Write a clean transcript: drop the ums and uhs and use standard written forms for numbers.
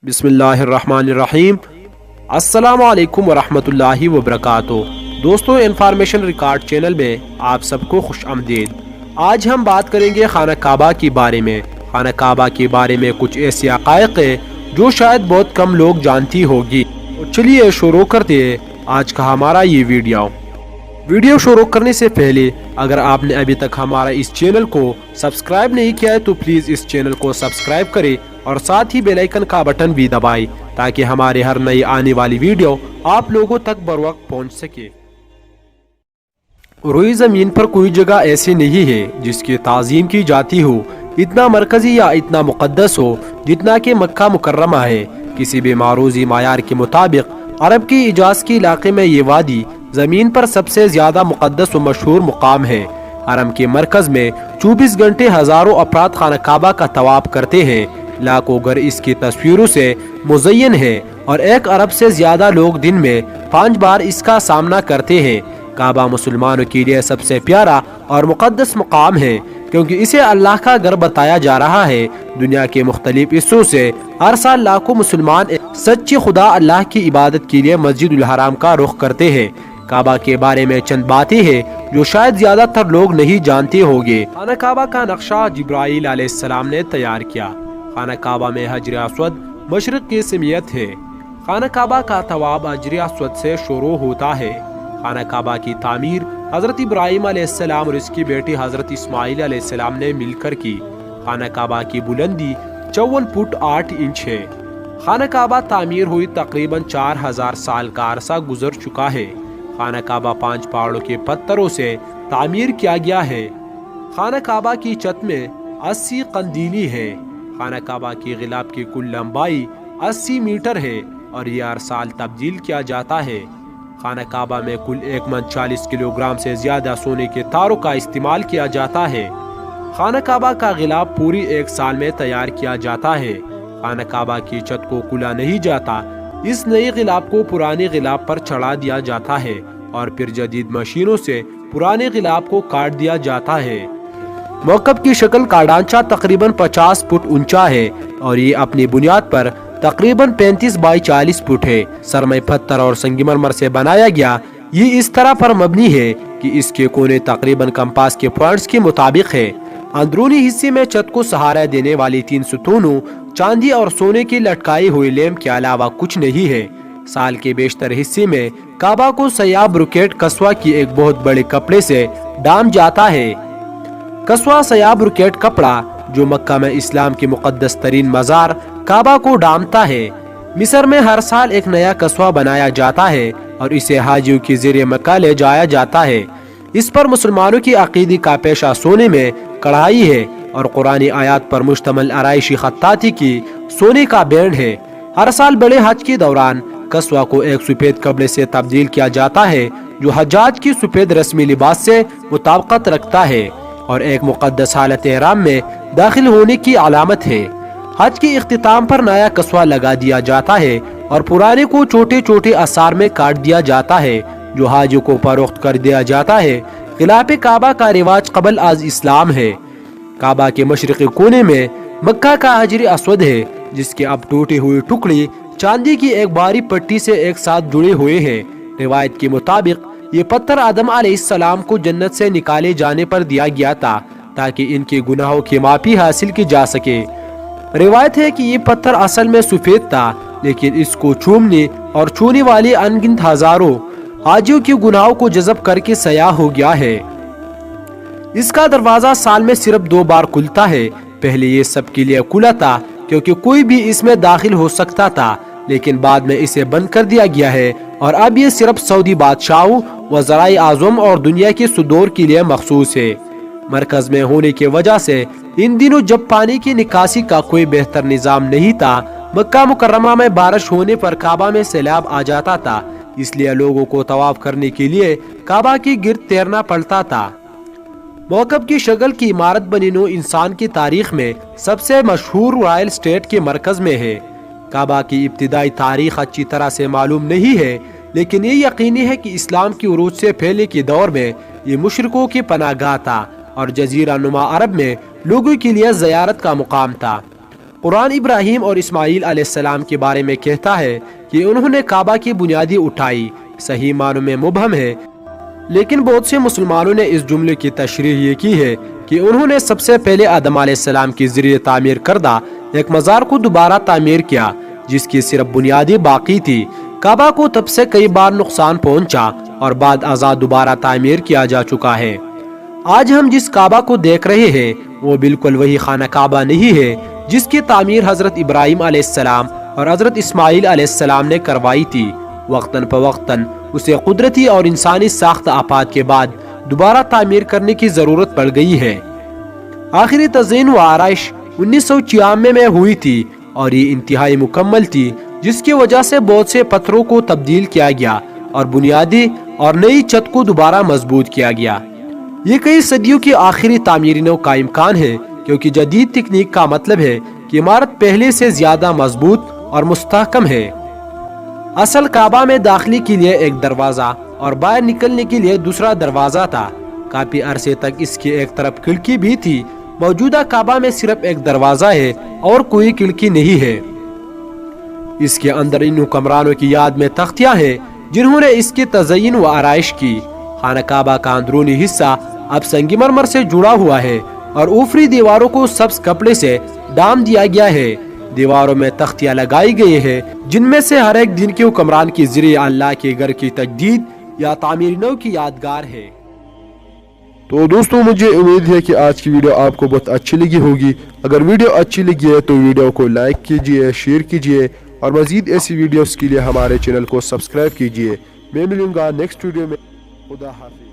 बिस्मिल्लाहिर्रहमानिर्रहीम। अस्सलामु अलैकुम वरहमतुल्लाहि वबरकातुहू। दोस्तों, इन्फॉर्मेशन रिकॉर्ड चैनल में आप सबको खुश आमदीद। आज हम बात करेंगे खाना काबा के बारे में। खाना काबा के बारे में कुछ ऐसे हक़ाइक़ है जो शायद बहुत कम लोग जानती होगी। तो चलिए शुरू करते हैं आज का हमारा ये वीडियो शुरू करने से पहले अगर आपने अभी तक हमारा इस चैनल को सब्सक्राइब नहीं किया है तो प्लीज़ इस चैनल को सब्सक्राइब करें और साथ ही बेल आइकन का बटन भी दबाएं ताकि हमारे हर नई आने वाली वीडियो आप लोगों तक बरवक्त पहुंच सके। रुई ज़मीन पर कोई जगह ऐसी नहीं है जिसकी ताज़ीम की जाती हो, इतना मरकज़ी या इतना मुक़द्दस हो जितना कि मक्का मुकर्रमा है। किसी भी मारूज़ी मायार के मुताबिक अरब की इजाज़ के इलाके में ये वादी ज़मीन पर सबसे ज़्यादा मुक़द्दस व मशहूर मुकाम है। हरम के मरकज़ में 24 घंटे हज़ारों अफराद खाना काबा का तवाफ़ करते हैं। लाखों घर इसकी तस्वीरों से मुज़य्यन है और 1 अरब से ज़्यादा लोग दिन में 5 बार इसका सामना करते हैं। काबा मुसलमानों के लिए सबसे प्यारा और मुक़द्दस मुकाम है क्योंकि इसे अल्लाह का घर बताया जा रहा है। दुनिया के मुख्तलिफ हिस्सों से हर साल लाखों मुसलमान सच्चे खुदा अल्लाह की इबादत के लिए मस्जिदुल हराम का रुख करते हैं। काबा के बारे में चंद बातें हैं जो शायद ज्यादातर लोग नहीं जानते होंगे। खाना काबा का नक्शा जिब्राइल अलैहिस्सलाम ने तैयार किया। खाना काबा में हजर अस्वद मशरिक की समियत है। खाना काबा का तवाब हजर अस्वद से शुरू होता है। खाना काबा की तामीर हजरत इब्राहिम अलैहिस्सलाम और इसकी बेटी हजरत इस्माइल अलैहिस्सलाम ने मिलकर की। खाना काबा की बुलंदी 54 फुट 8 इंच है। खाना काबा तामीर हुई तकरीबन 4000 साल का अरसा गुजर चुका है। खाना काबा 5 पहाड़ों के पत्थरों से तामीर किया गया है। खाना काबा की छत में 80 कंदीली है। खाना काबा की गिलाफ की कुल लंबाई 80 मीटर है और यह हर साल तब्दील किया जाता है। खाना काबा में कुल 1 मन 40 किलोग्राम से ज्यादा सोने के तारों का इस्तेमाल किया जाता है। खाना काबा का गिलाफ पूरी 1 साल में तैयार किया जाता है। खाना काबा की छत को खुला नहीं जाता। इस नए गिलाफ को पुराने गिलाफ पर चढ़ा दिया जाता है और फिर जदीद मशीनों से पुराने गिलाफ को काट दिया जाता है। मौकब की शक्ल का ढांचा तकरीबन 50 फुट ऊंचा है और ये अपनी बुनियाद पर तकरीबन 35 बाई 40 फुट है। सरमई पत्थर और संगमरमर से बनाया गया। ये इस तरह पर मबनी है कि इसके कोने तकरीबन कंपास के पॉइंट्स के मुताबिक है। अंदरूनी हिस्से में छत को सहारा देने वाली 3 सुतूनों चांदी और सोने की लटकाई हुई लैंप के अलावा कुछ नहीं है। साल के बेशतर हिस्से में काबा को सयाह ब्रुकेट कस्वा की एक बहुत बड़े कपड़े से डाम जाता है। कस्वा सयाह ब्रुकेट कपड़ा जो मक्का में इस्लाम के मुकद्दस तरीन मज़ार काबा को डामता है। मिस्र में हर साल एक नया कस्वा बनाया जाता है और इसे हाजियों के ज़रिए मक्का ले जाया जाता है। इस पर मुसलमानों की अकीदी का पेशा सोने में कढ़ाई है और कुरानी आयात पर मुश्तमिल आराइशी खत्ताती की सोने का बैंड है। हर साल बड़े हज के दौरान कस्वा को एक सफेद कपड़े से तब्दील किया जाता है जो हज्जाज की सफेद रस्मी लिबास से मुताबिकत रखता है और एक मुकद्दस हालत एहराम में दाखिल होने की अलामत है। हज के इख्तिताम पर नया कस्वा लगा दिया जाता है और पुराने को छोटे छोटे आसार में काट दिया जाता है जो हाजियों को फरोख्त कर दिया जाता है। खिलाफ काबा का रिवाज कबल आज इस्लाम है। काबा के मशरक़ी कोने में मक्का का हजर अस्वद है जिसके अब टूटे हुए टुकड़े चांदी की एक बारी पट्टी से एक साथ जुड़े हुए हैं। रिवायत के मुताबिक ये पत्थर आदम अलैहिस्सलाम को जन्नत से निकाले जाने पर दिया गया था ताकि इनके गुनाहों की माफी हासिल की जा सके। रिवायत है कि ये पत्थर असल में सफेद था लेकिन इसको चूमने और छूने वाले अनगिनत हजारों हाजियों के गुनाहों को जज़ब करके सयाह हो गया है। इसका दरवाजा साल में सिर्फ 2 बार खुलता है। पहले ये सबके लिए खुला था क्योंकि कोई भी इसमें दाखिल हो सकता था, लेकिन बाद में इसे बंद कर दिया गया है और अब ये सिर्फ सऊदी बादशाहों, वज़राए आज़म और दुनिया के सुदूर के लिए मखसूस है। मरकज में होने की वजह से इन दिनों जब पानी की निकासी का कोई बेहतर निज़ाम नहीं था, मक्का मुकर्रमा में बारिश होने पर काबा में सैलाब आ जाता था, इसलिए लोगों को तवाफ करने के लिए काबा की गिर्द तैरना पड़ता था। मौकब की शक्ल की इमारत बनी नौ इंसान की तारीख में सबसे मशहूर रॉयल स्टेट के मरकज में है। काबा की इब्तिदाई तारीख अच्छी तरह से मालूम नहीं है, लेकिन ये यकीनी है कि इस्लाम की उरूज से पहले के दौर में ये मुशरिकों की पनाहगाह था और जजीरा नुमा अरब में लोगों के लिए ज़ियारत का मुकाम था। قرآن ابراہیم اور اسماعیل علیہ السلام کے بارے میں کہتا ہے کہ انہوں نے کعبہ کی بنیادی اٹھائی، صحیح معنوں میں مبہم ہے، لیکن بہت سے مسلمانوں نے اس جملے کی تشریح یہ کی ہے کہ انہوں نے سب سے پہلے آدم علیہ السلام کے ذریعے تعمیر کردہ ایک مزار کو دوبارہ تعمیر کیا جس کی صرف بنیادی باقی تھی۔ کعبہ کو تب سے کئی بار نقصان پہنچا اور بعد ازاں دوبارہ تعمیر کیا جا چکا ہے۔ آج ہم جس کعبہ کو دیکھ رہے ہیں وہ بالکل وہی خانہ کعبہ نہیں ہے جس کی تعمیر حضرت ابراہیم علیہ السلام اور حضرت اسماعیل علیہ السلام نے کروائی تھی۔ وقتاً فوقتاً اسے قدرتی اور انسانی ساخت آفات کے بعد دوبارہ تعمیر کرنے کی ضرورت پڑ گئی ہے۔ آخری تزئین و آرائش 1996 میں ہوئی تھی اور یہ انتہائی مکمل تھی، جس کی وجہ سے بہت سے پتھروں کو تبدیل کیا گیا اور بنیادی اور نئی چھت کو دوبارہ مضبوط کیا گیا۔ یہ کئی صدیوں کی آخری تعمیری نو کا امکان ہے، کیونکہ جدید تکنیک کا مطلب ہے کہ عمارت پہلے سے زیادہ مضبوط اور مستحکم ہے۔ اصل کعبہ میں داخلے کے لیے ایک دروازہ اور باہر نکلنے کے لیے دوسرا دروازہ تھا۔ کافی عرصے تک اس کی ایک طرف کھڑکی بھی تھی۔ موجودہ کعبہ میں صرف ایک دروازہ ہے اور کوئی کھڑکی نہیں ہے۔ اس کے اندر ان حکمرانوں کی یاد میں تختیاں ہیں جنہوں نے اس کی تزئین و آرائش کی۔ خانہ کعبہ کا اندرونی حصہ اب سنگ مرمر سے جڑا ہوا ہے اور اوپری دیواروں کو سبز کپڑے سے ڈھانپ دیا گیا ہے۔ دیواروں میں تختیاں لگائی گئی ہیں جن میں سے ہر ایک دن کے حکمران کے ذریعے اللہ کے گھر کی تجدید یا تعمیر نو کی یادگار ہے۔ تو دوستوں مجھے امید ہے کہ آج کی ویڈیو آپ کو بہت اچھی لگی ہوگی۔ اگر ویڈیو اچھی لگی ہے تو ویڈیو کو لائک کیجئے، شیئر کیجئے اور مزید ایسی ویڈیوز کے لیے ہمارے چینل کو سبسکرائب کیجئے۔ میں ملوں گا نیکسٹ ویڈیو میں۔ خدا حافظ۔